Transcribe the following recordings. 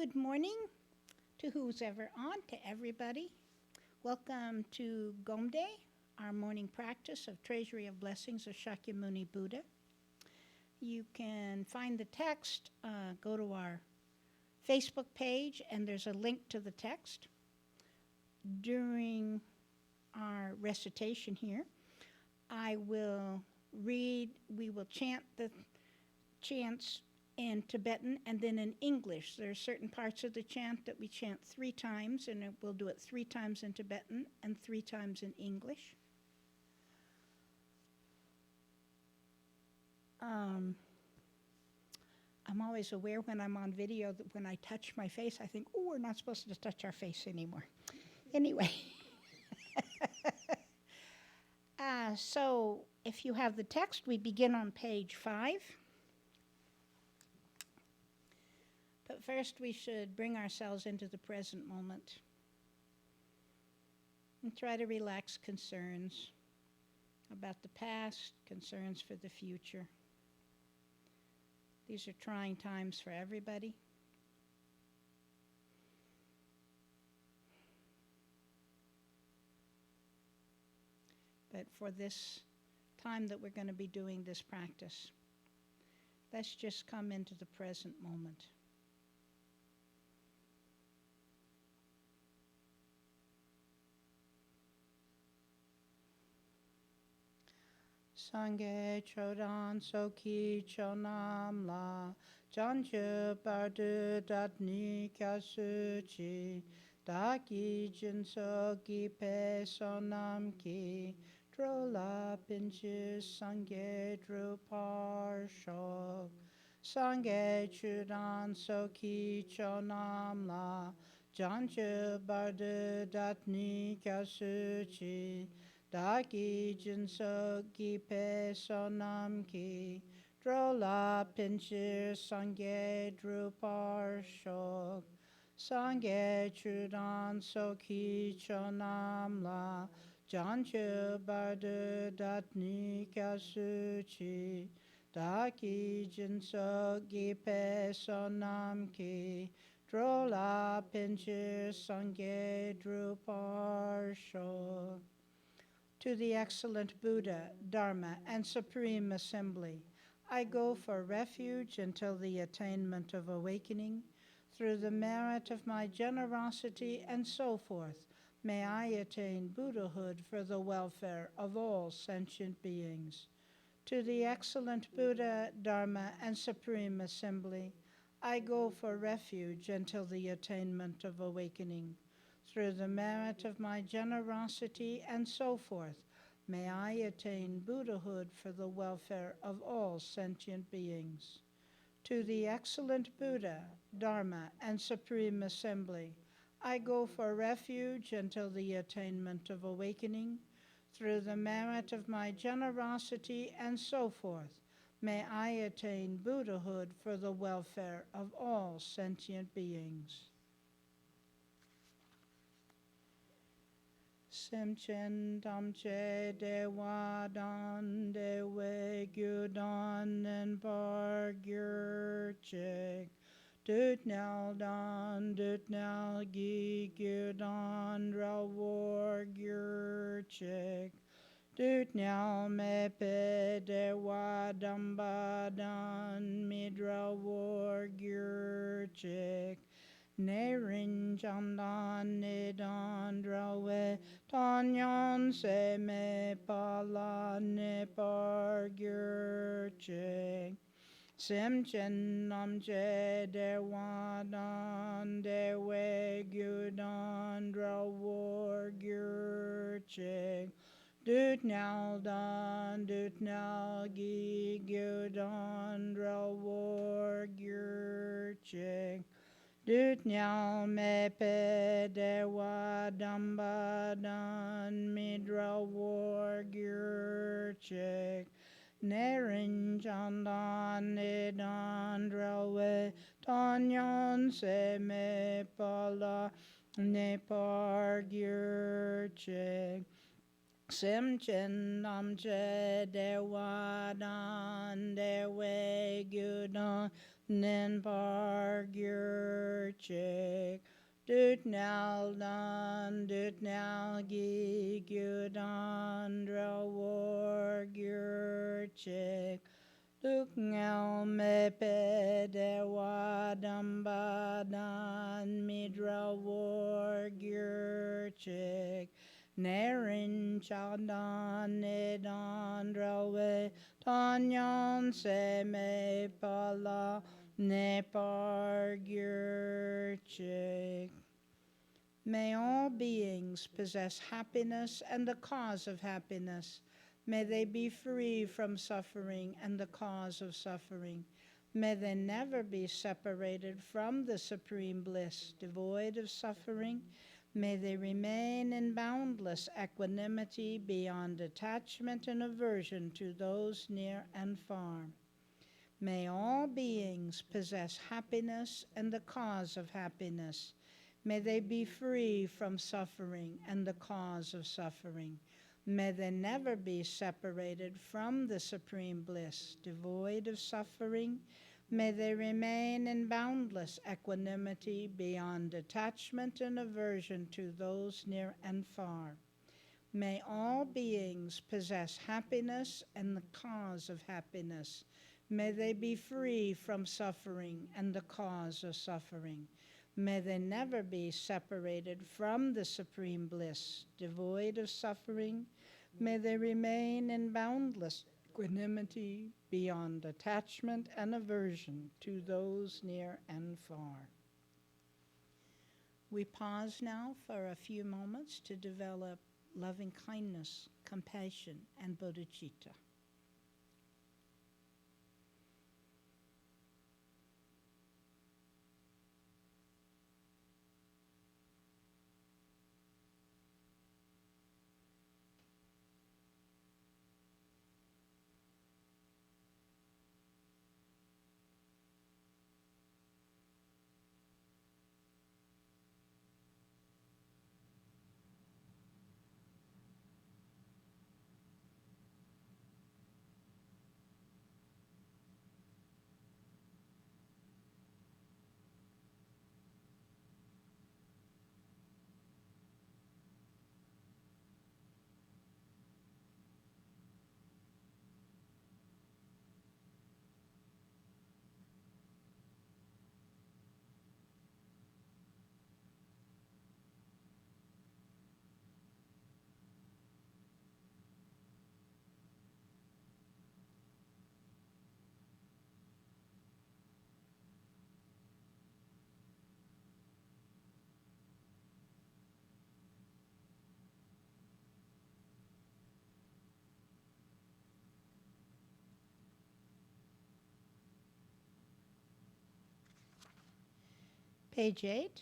Good morning to who's ever on, to everybody. Welcome to Gomde, our morning practice of Treasury of Blessings of Shakyamuni Buddha. You can find the text, go to our Facebook page, and there's a link to the text. During our recitation here, I will read, we will chant the chants in Tibetan and then in English. There are certain parts of the chant that we chant 3 times, and we'll do it 3 times in Tibetan and 3 times in English. I'm always aware when I'm on video that when I touch my face, I think, oh, we're not supposed to touch our face anymore. Anyway. So if you have the text, we begin on page 5. But first, we should bring ourselves into the present moment and try to relax concerns about the past, concerns for the future. These are trying times for everybody. But for this time that we're going to be doing this practice, let's just come into the present moment. Sangye chodan soki chonam la janju bardu datni kyasuchi daki jinso ki pe sonam ki drola pinchu sangye drupar shok sangye chodan soki chonam la janju bardu datni kyasuchi Daki jinso ki pe sonam ki drola pinchir sangye drupar shok sangye chudan soki chonam la janchu bardu datni kyasuchi daki jinso ki pe sonam ki drola pinchir sangye drupar shok. To the excellent Buddha, Dharma, and Supreme Assembly, I go for refuge until the attainment of awakening. Through the merit of my generosity and so forth, may I attain Buddhahood for the welfare of all sentient beings. To the excellent Buddha, Dharma, and Supreme Assembly, I go for refuge until the attainment of awakening. Through the merit of my generosity and so forth, may I attain Buddhahood for the welfare of all sentient beings. To the excellent Buddha, Dharma, and Supreme Assembly, I go for refuge until the attainment of awakening. Through the merit of my generosity and so forth, may I attain Buddhahood for the welfare of all sentient beings. Simchen damche dewa dan dewe gyudan en bar gyurchik dut nal gi gyudan rawar gyurchik dut nal me pe dewa damba dan midrawar gyurchik Nerin jandan nedan drawe tanyan se me pala ne par gyurche simchen namje dewadan dewe gyudan drawar gyurche dut nal gi gyudan drawar gyurche Dut nyal me pe dewa damba dan midra war gyurchik nerin jandan nedan drawe tanyan se me pala ne par gyurchik Simchen namche dewa dan dewe gyudan nin par gyur chik, dut nal dan, dut nal gi gyudan dra war gyur chik, duk ngal me pe de wadam badan midra war gyur chik, nerin chadan nedan drawe tanyan se me pala ne par gyur chik. May all beings possess happiness and the cause of happiness. May they be free from suffering and the cause of suffering. May they never be separated from the supreme bliss, devoid of suffering. May they remain in boundless equanimity beyond attachment and aversion to those near and far. May all beings possess happiness and the cause of happiness. May they be free from suffering and the cause of suffering. May they never be separated from the supreme bliss, devoid of suffering. May they remain in boundless equanimity beyond attachment and aversion to those near and far. May all beings possess happiness and the cause of happiness. May they be free from suffering and the cause of suffering. May they never be separated from the supreme bliss, devoid of suffering. May they remain in boundless equanimity beyond attachment and aversion to those near and far. We pause now for a few moments to develop loving kindness, compassion, and bodhicitta. Page 8.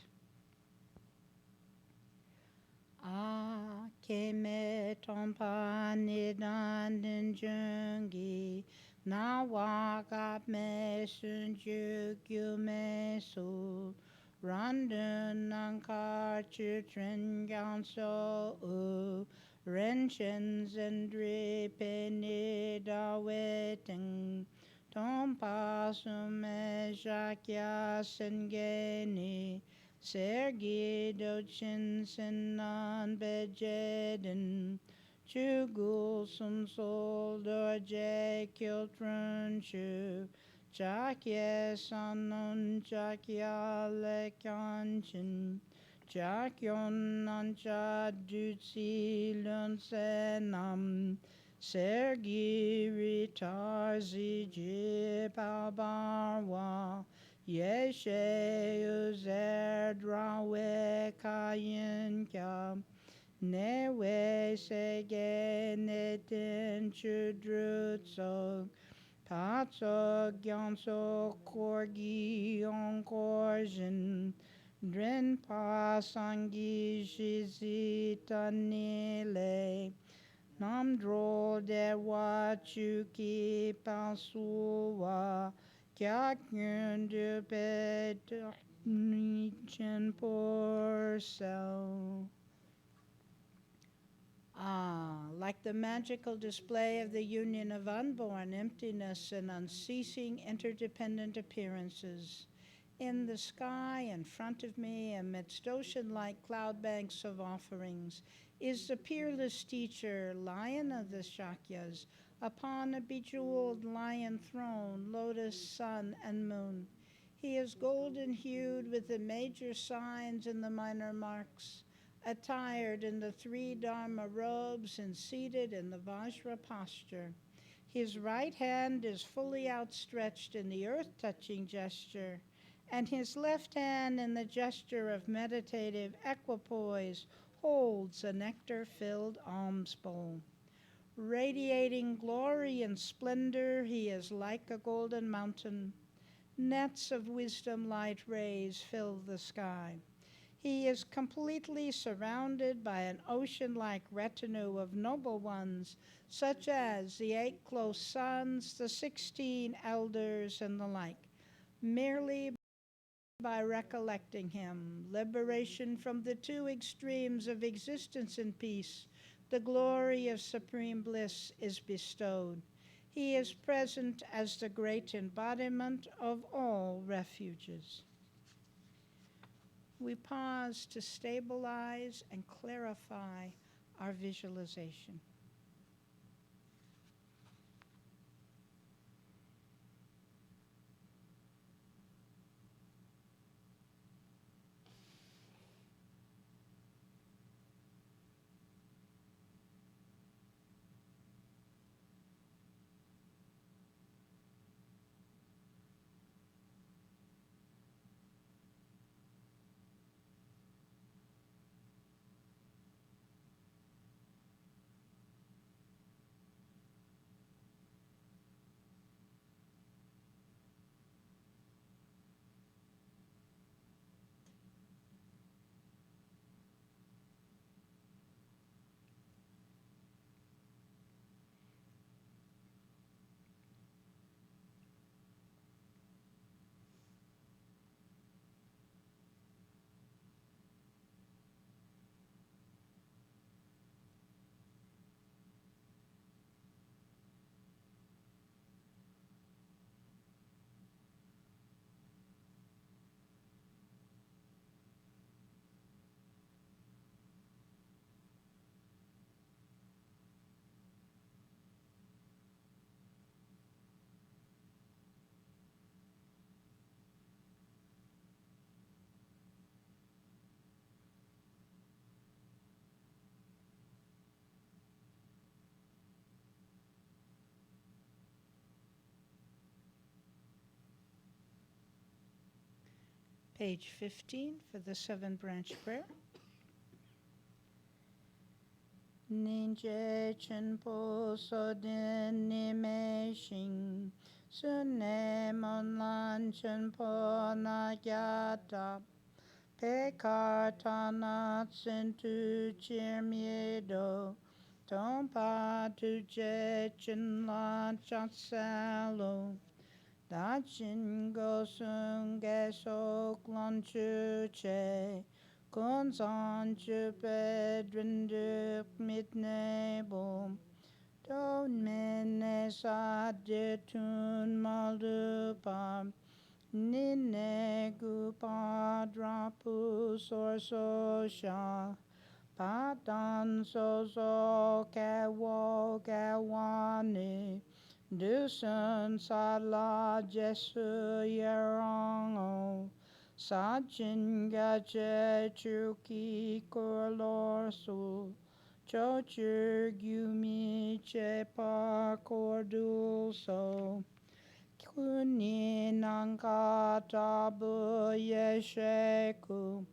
A keme tompa nidan jungi na wakap me sunju gyu me su randun nankar chu tren gan so u ren chen zendri pe nida weting tompa sume shakya sengeni Sergi dochin sinan bejeden chugul sum sol dorje kiltrun chu chakye sanon chakya lekanchin chakyon nancha dutsi lun senam Sergi ritarzi jipabarwa Yeshe uzer drawe kayin kya newe sege netin chudrutso tatso gyanso korgi onkorjin dren pasangi shizita nile namdro de wachuki pansuwa Kya kyun de pet nichen por sel. Ah, like the magical display of the union of unborn emptiness and unceasing interdependent appearances. In the sky in front of me, amidst ocean like cloud banks of offerings, is the peerless teacher, lion of the Shakyas, upon a bejeweled lion throne, lotus, sun, and moon. He is golden hued with the major signs and the minor marks, attired in the three Dharma robes and seated in the Vajra posture. His right hand is fully outstretched in the earth touching gesture, and his left hand in the gesture of meditative equipoise holds a nectar filled alms bowl. Radiating glory and splendor, he is like a golden mountain. Nets of wisdom light rays fill the sky. He is completely surrounded by an ocean like retinue of noble ones, such as the 8 close sons, the 16 elders, and the like. Merely by recollecting him, liberation from the two extremes of existence and peace, the glory of supreme bliss is bestowed. He is present as the great embodiment of all refuges. We pause to stabilize and clarify our visualization. Page 15 for the 7 branch prayer. Ninje chenpo sodin nime shing, sune mon lan chenpo na gyata, pekartana tsintu chirmiedo, tompa tu je chen la chatsalo, da chin go sung ge sok lan chu che, Gonzan jupe drinduk mitnebo, don mene sa detun maldupa, nine gupa drapu sorso sha, patan soso kewo kewani, dusun sala jesu yerongo, Sajin gaje chuki korlorsu, chochur gumi che par cordulso, kunin angata bu yesheku,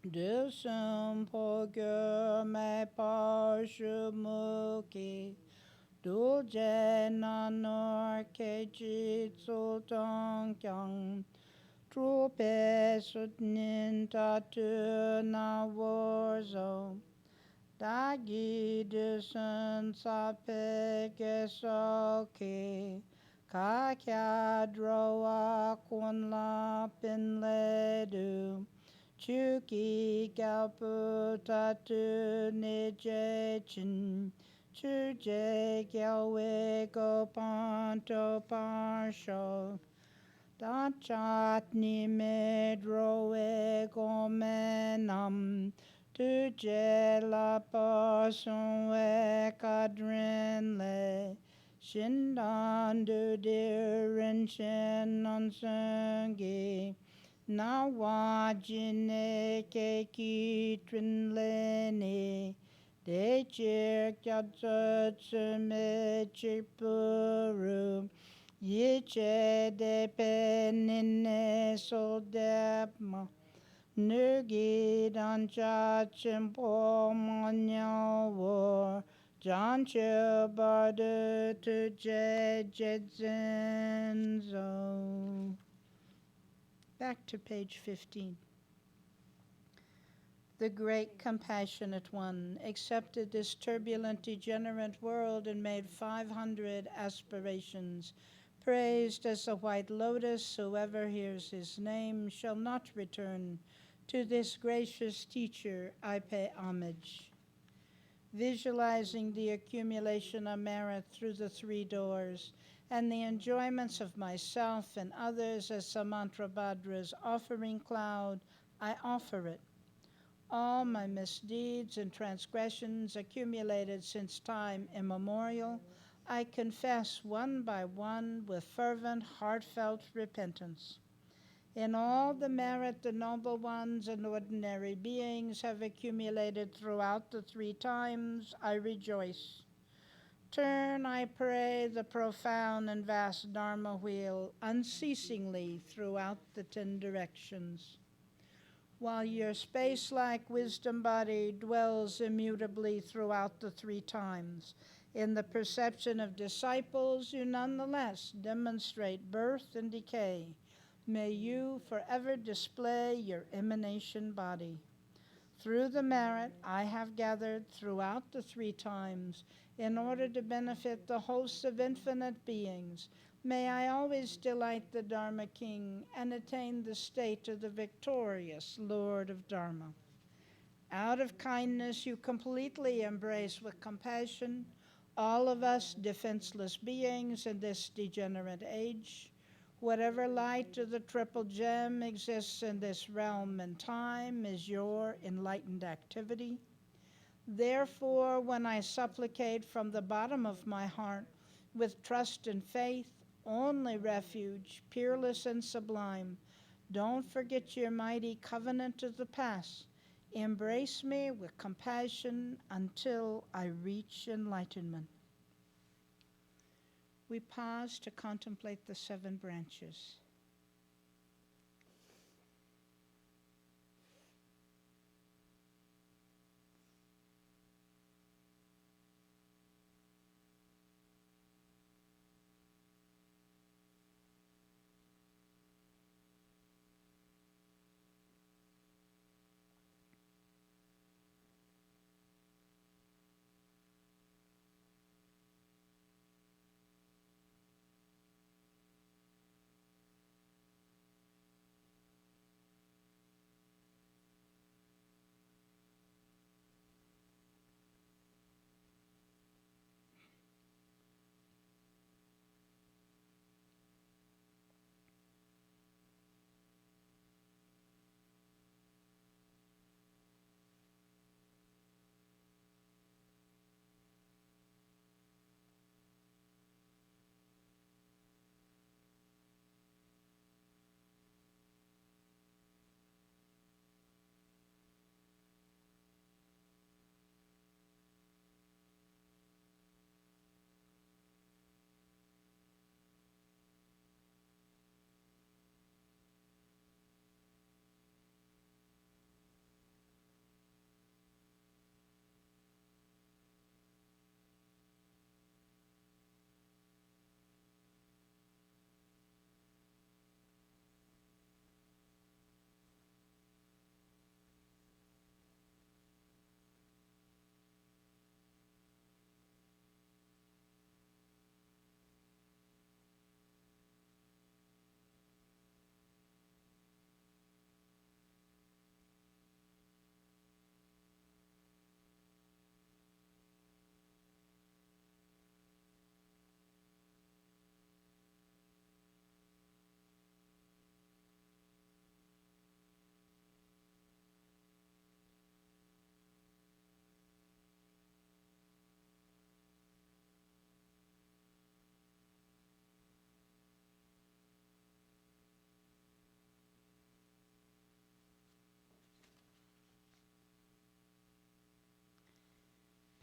dusum pogur me par shumuki, dulje nanor kejitsu tongkyang, Trupe sutnin tatu na warzo, dagi dusun sape gesoke, kakya droa kun la pin ledu, Chuki Galpu Tatu Nije Chin Chuje Gyalwe Go Panto Parsho Dachat Ni Medrowe Gomenam Tuje La Pasonwe Kadrinle Shindan Du Dirin Shin Nonsengi Na wajine ke ki trinlene de chir me chipuru yiche de penine so depma nugi dan chimpo manya war janche barde tu jedzenzo. Back to page 15. The great compassionate one accepted this turbulent, degenerate world and made 500 aspirations. Praised as the white lotus, whoever hears his name shall not return. To this gracious teacher I pay homage. Visualizing the accumulation of merit through the three doors and the enjoyments of myself and others as Samantrabhadra's offering cloud, I offer it. All my misdeeds and transgressions accumulated since time immemorial, I confess one by one with fervent, heartfelt repentance. In all the merit the noble ones and ordinary beings have accumulated throughout the three times, I rejoice. Turn, I pray, the profound and vast Dharma wheel unceasingly throughout the 10 directions. While your space-like wisdom body dwells immutably throughout the three times, in the perception of disciples you nonetheless demonstrate birth and decay. May you forever display your emanation body. Through the merit I have gathered throughout the three times, in order to benefit the hosts of infinite beings, may I always delight the Dharma King and attain the state of the victorious Lord of Dharma. Out of kindness you completely embrace with compassion all of us defenseless beings in this degenerate age. Whatever light of the triple gem exists in this realm and time is your enlightened activity. Therefore, when I supplicate from the bottom of my heart, with trust and faith, only refuge, peerless and sublime, don't forget your mighty covenant of the past. Embrace me with compassion until I reach enlightenment. We pause to contemplate the 7 branches.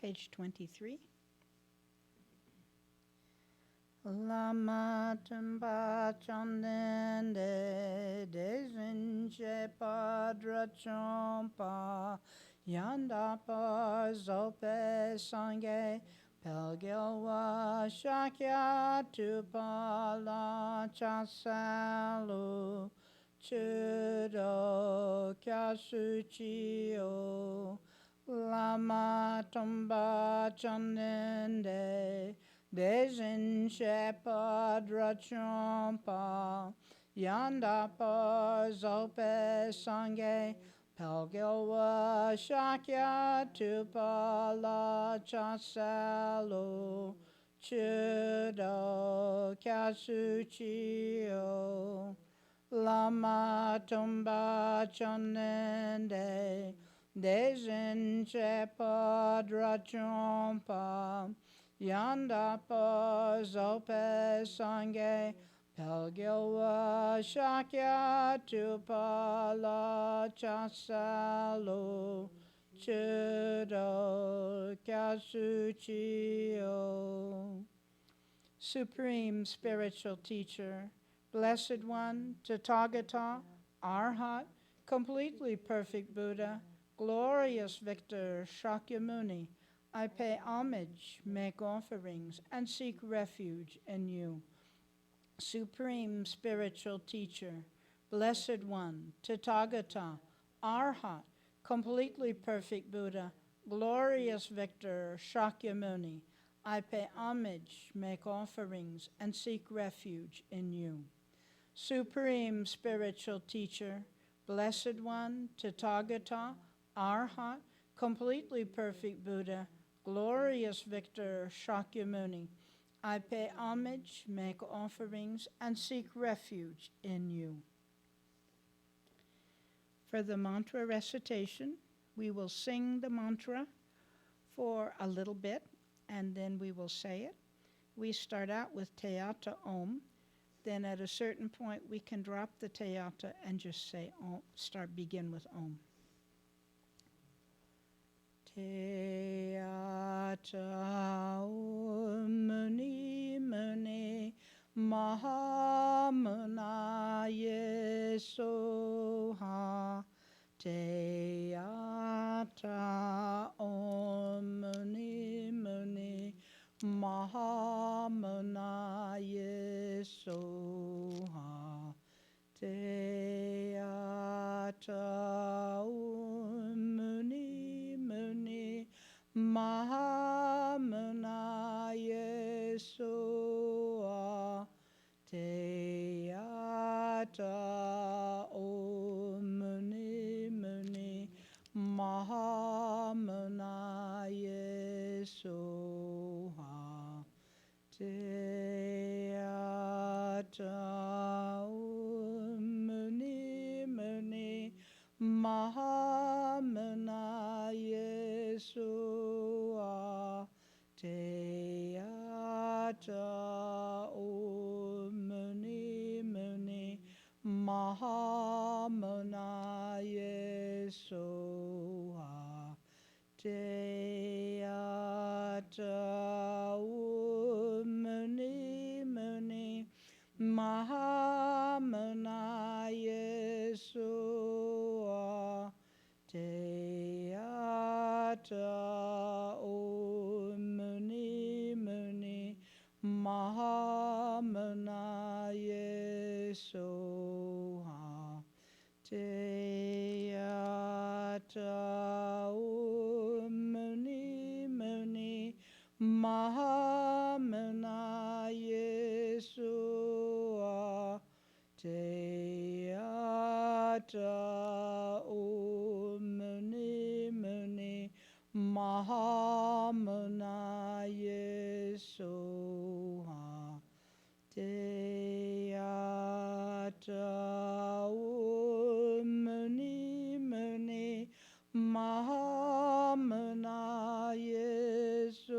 page 23. Lama tumba chandende dezinche padra champa yanda pa zope sange pelgilwa shakya tupala chasalu chudo kyasuchio lama tumba chandende Dejin Shepherd Champa Yanda Pa Zope Sange Pelgilwa Shakya Tupala Chasalu Chudo Kyasuchio Lama Tumba Chanende Dejin Shepherd Champa Yanda pa zope sange pelgilwa shakya tupala chasalu chudo kyasuchio. Supreme Spiritual Teacher, Blessed One, Tathagata, Arhat, Completely Perfect Buddha, Glorious Victor Shakyamuni, I pay homage, make offerings, and seek refuge in you. Supreme Spiritual Teacher, Blessed One, Tathagata, Arhat, Completely Perfect Buddha, Glorious Victor Shakyamuni, I pay homage, make offerings, and seek refuge in you. Supreme Spiritual Teacher, Blessed One, Tathagata, Arhat, Completely Perfect Buddha, Glorious Victor Shakyamuni, I pay homage, make offerings, and seek refuge in you. For the mantra recitation, we will sing the mantra for a little bit, and then we will say it. We start out with Teyata Om. Then at a certain point, we can drop the Teyata and just say Om, begin with Om. Teyata Om Muni Muni Mahamuna Yesoha. Teyata Om Muni Muni Mahamuna Yesoha. Teyata Om Muni Muni Mahamuna Yesoha. Teyata Om Muni Muni Mahamuna Yesoha. Teyata Om Muni Muni Mahamuna Yesoha. Teyata Om Muni Muni Mahamuna Yesoha. Teyata Om Muni Muni Mahamuna Yesoha. Teyata Om Muni Muni Mahamuna Yesoha. Teyata Om Muni Muni Mahamuna Yesoha. Teyata Om Muni Muni Mahamuna Yesoha. Teyata Om Muni Muni Mahamuna Yesoha.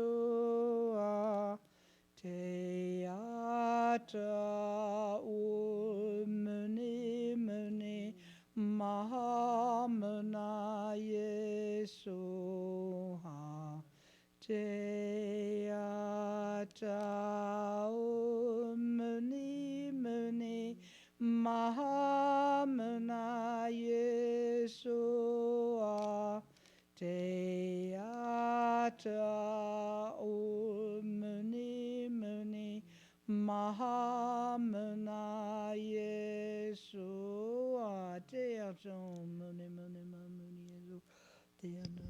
Teyata Om Muni Muni Mahamuna Yesoha. Muni Muni Mahamuna Yesua Te Ata Muni Muni Mahamuna Yesua Te Ata Muni Muni Mahamuni Yesu Te Ata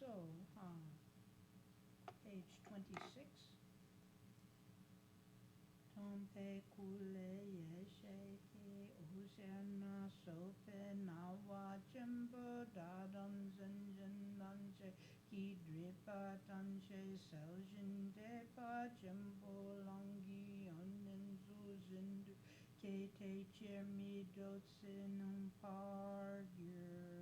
So, page 26. Tompe kule yeshe ke usena sope nawa jimbo dadon zenjen nanche ki dripa tanche seljin depa jimbo longi onen zuzindu ke te chirmi dotsin pargyur.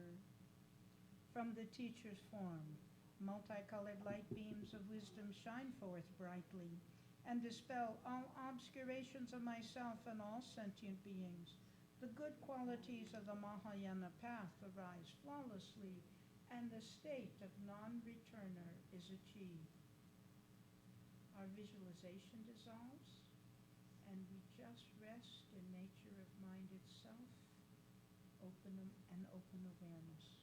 From the teacher's form, multicolored light beams of wisdom shine forth brightly and dispel all obscurations of myself and all sentient beings. The good qualities of the Mahayana path arise flawlessly, and the state of non-returner is achieved. Our visualization dissolves, and we just rest in nature of mind itself, open awareness.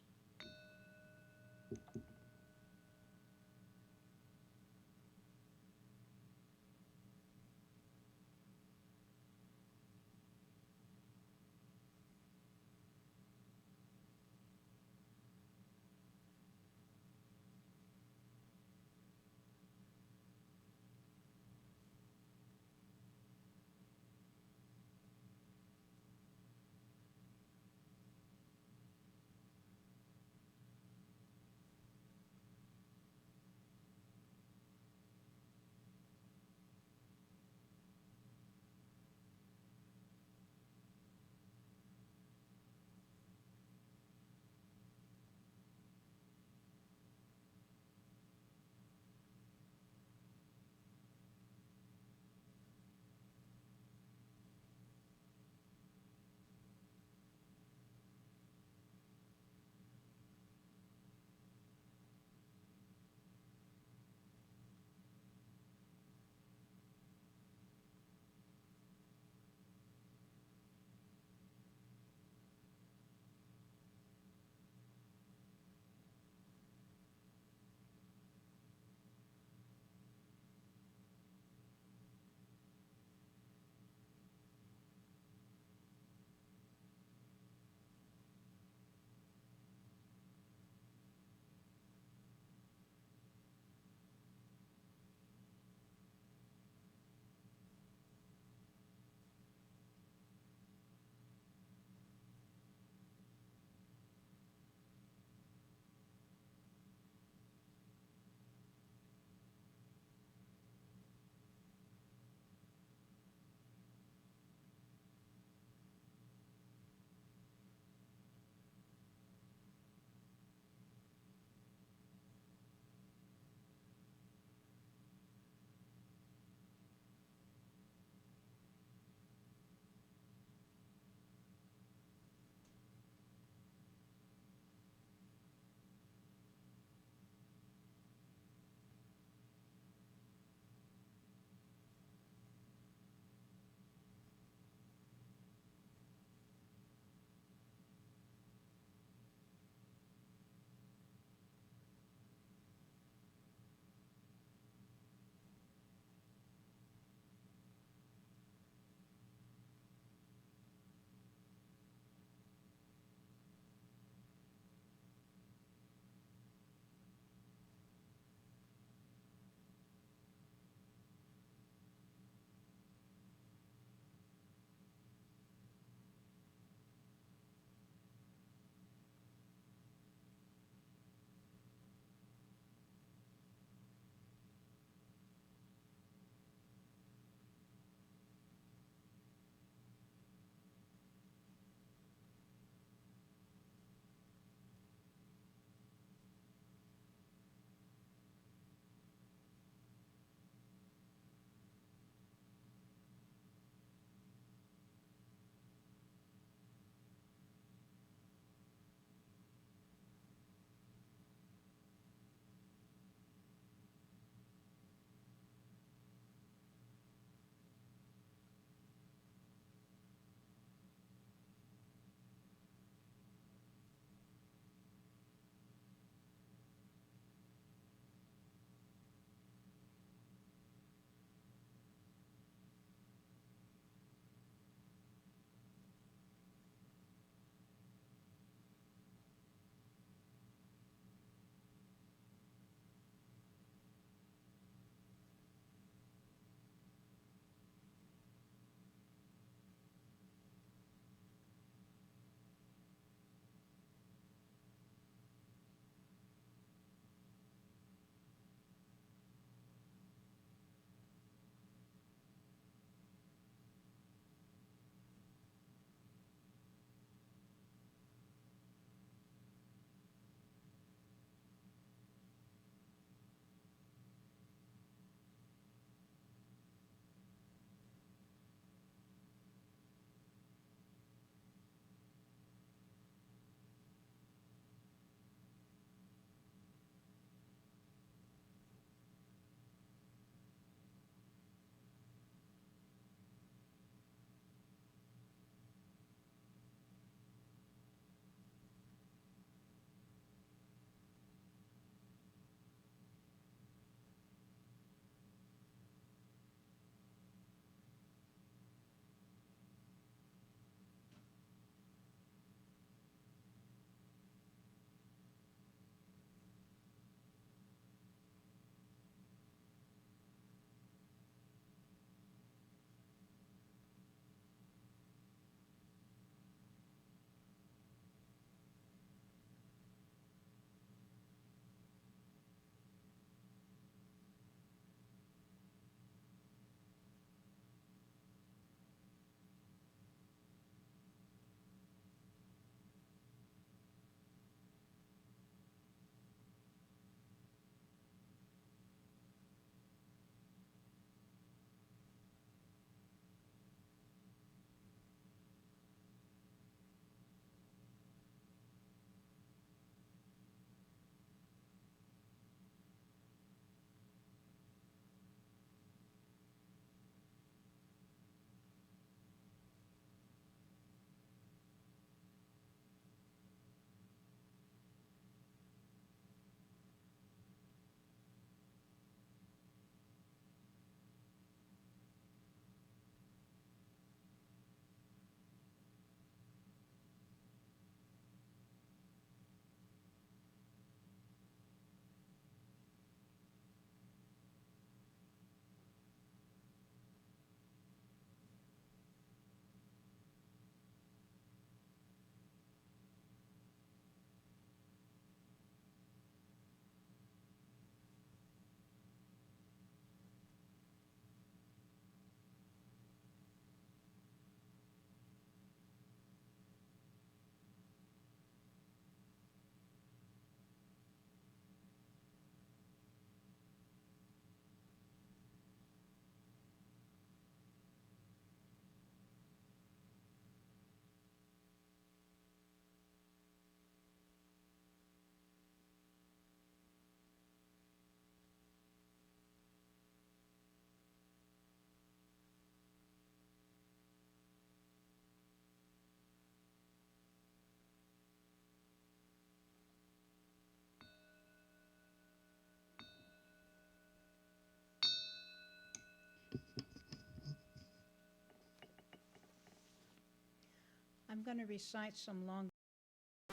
I'm going to recite some long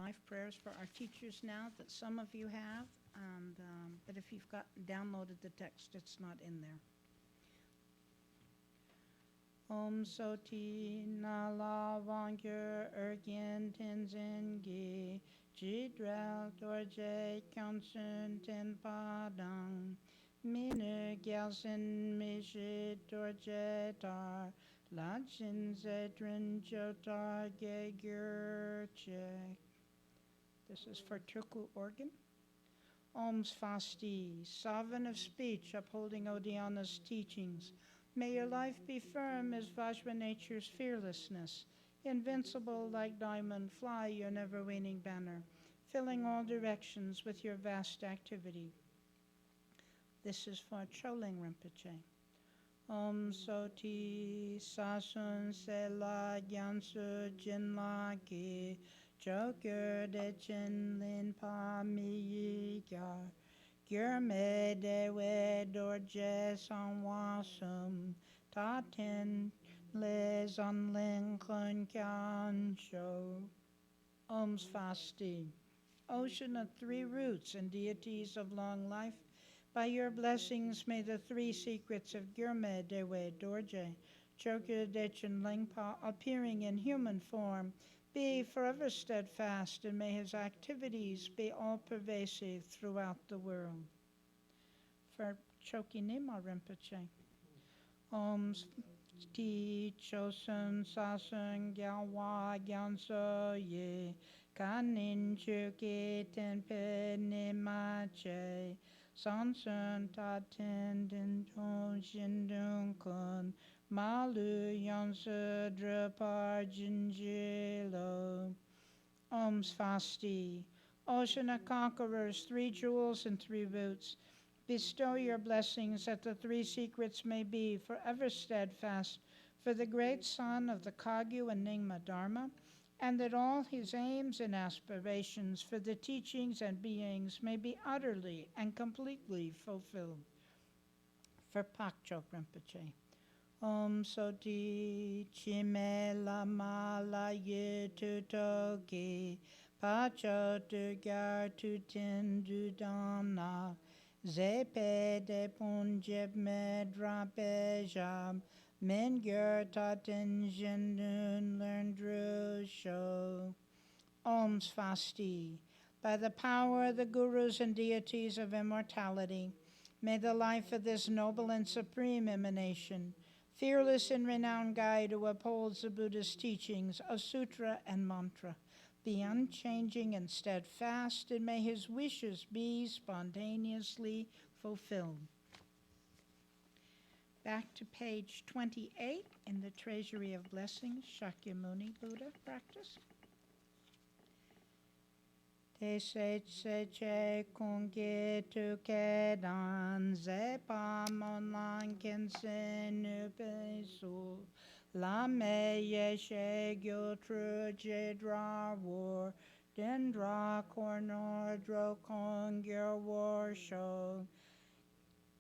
life prayers for our teachers now that some of you have, and but if you've downloaded the text, it's not in there. Om Soti Nala Vangyur Ergin Tenzin Gi Jidral Dorje Kyonsun Ten Padang Minu Gyalsin Mishit Dorje Tar Lajin Zedrin Jotar Gegurche. This is for Turku organ. Om's Fasti, sovereign of speech, upholding Odiana's teachings. May your life be firm as Vajra nature's fearlessness, invincible like diamond, fly your never-waning banner, filling all directions with your vast activity. This is for Choling Rinpoche. Om Soti Sasun Sela Gyansu Jinla Ki Chokur De Chin Lin Pa Mi Gyar Gyurme Dewe Dorje Sanwasum Tatin Le Zanling Kun Kyan Sho. Om's Fasti. Ocean of three roots and deities of long life, by your blessings may the three secrets of Gyurme Dewe Dorje, Chokyur Dechen Lingpa, appearing in human form, be forever steadfast, and may his activities be all-pervasive throughout the world. For Choki Nima Rinpoche. Om Ti Chosun Sasun Gyalwa Gyanso Ye Kanin Chuki Tenpe Nimache Sansun Taten Dintong Shindung Kun Malu Yonsu Drupar Jinjilo. Om's Fasti. Ocean of Conquerors, three jewels and three roots. Bestow your blessings that the three secrets may be forever steadfast for the great son of the Kagyu and Nyingma Dharma, and that all his aims and aspirations for the teachings and beings may be utterly and completely fulfilled. For Pakchok Rinpoche. Om Soti Chime Lama La Ye Tutoki Pacho Tugar Tutin Dudana Zepe de Punjab Medrape Jam Mengur Tatin Jindun Learndru Sho. Om's Fasti. By the power of the gurus and deities of immortality, may the life of this noble and supreme emanation, fearless and renowned guide who upholds the Buddhist teachings of sutra and mantra, be unchanging and steadfast, and may his wishes be spontaneously fulfilled. Back to page 28 in the Treasury of Blessings, Shakyamuni Buddha practice. Te se che kungi tu ke dan ze pa mon lan ken se nu pe su la me ye she gyo tru je dra war den dra cornor dro kong gyo war sho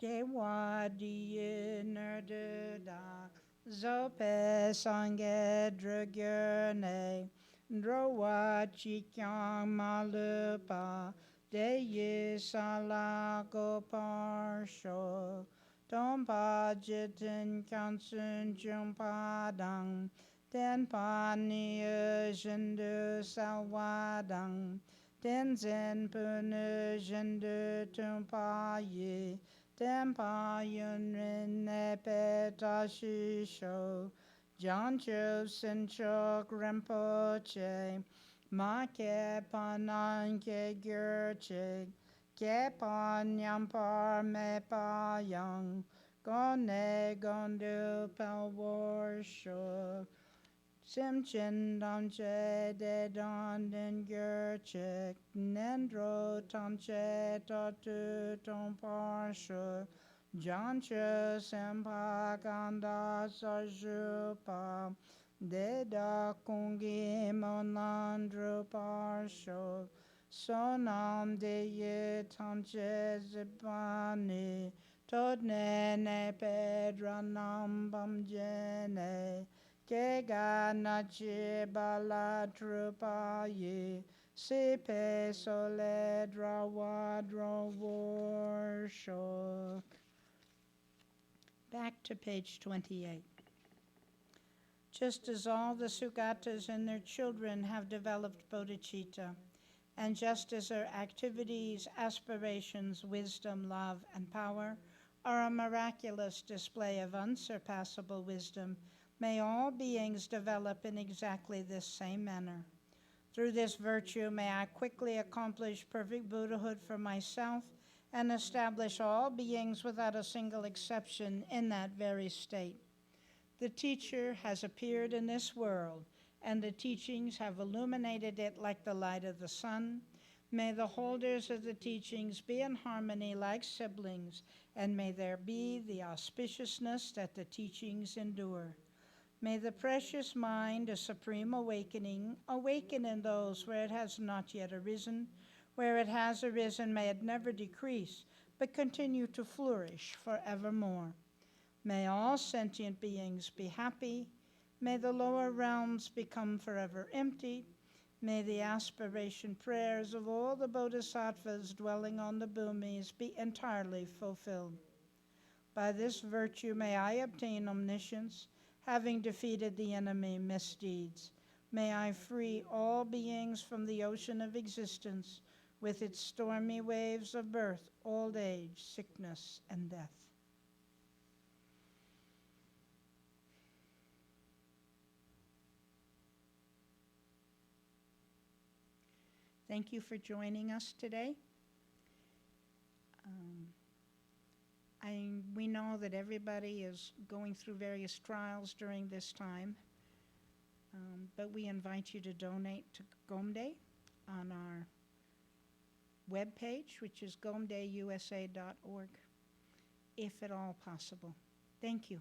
de wa di ner de da zo pe sange dru gyo ne Drowa chikyang malupa de ye sala go parsho tompa jitin kansun jumpa dang ten pa niya jindu salwadang ten zen punu jindu tumpa ye ten pa yunrin nepe tashi sho Jancho Senchok Rinpoche, Ma Ke Panan Ke Gyurche, Ke Pan Yampar Me Pa Yang, Gone Gondu Palwar Sho, Simchin Damche De Don Den Gyurche, Nendro Tamche Tatu Tompar Sho, Jancha Sempa Kanda Sajupa Deda Kungi Monandru Parsho Sonam Deye Tamche Zipani Todne Ne Pedranam Bamjene Kega nachi bala trupa ye. Sipe sole drawadro vorshok. Back to page 28. Just as all the Sugatas and their children have developed bodhicitta, and just as their activities, aspirations, wisdom, love, and power are a miraculous display of unsurpassable wisdom, may all beings develop in exactly this same manner. Through this virtue, may I quickly accomplish perfect Buddhahood for myself and establish all beings without a single exception in that very state. The teacher has appeared in this world, and the teachings have illuminated it like the light of the sun. May the holders of the teachings be in harmony like siblings, and may there be the auspiciousness that the teachings endure. May the precious mind of supreme awakening awaken in those where it has not yet arisen. Where it has arisen, may it never decrease, but continue to flourish forevermore. May all sentient beings be happy. May the lower realms become forever empty. May the aspiration prayers of all the bodhisattvas dwelling on the bhumis be entirely fulfilled. By this virtue may I obtain omniscience, having defeated the enemy misdeeds. May I free all beings from the ocean of existence with its stormy waves of birth, old age, sickness, and death. Thank you for joining us today. We know that everybody is going through various trials during this time, but we invite you to donate to Gomde on our webpage, which is gomdeusa.org, if at all possible. Thank you.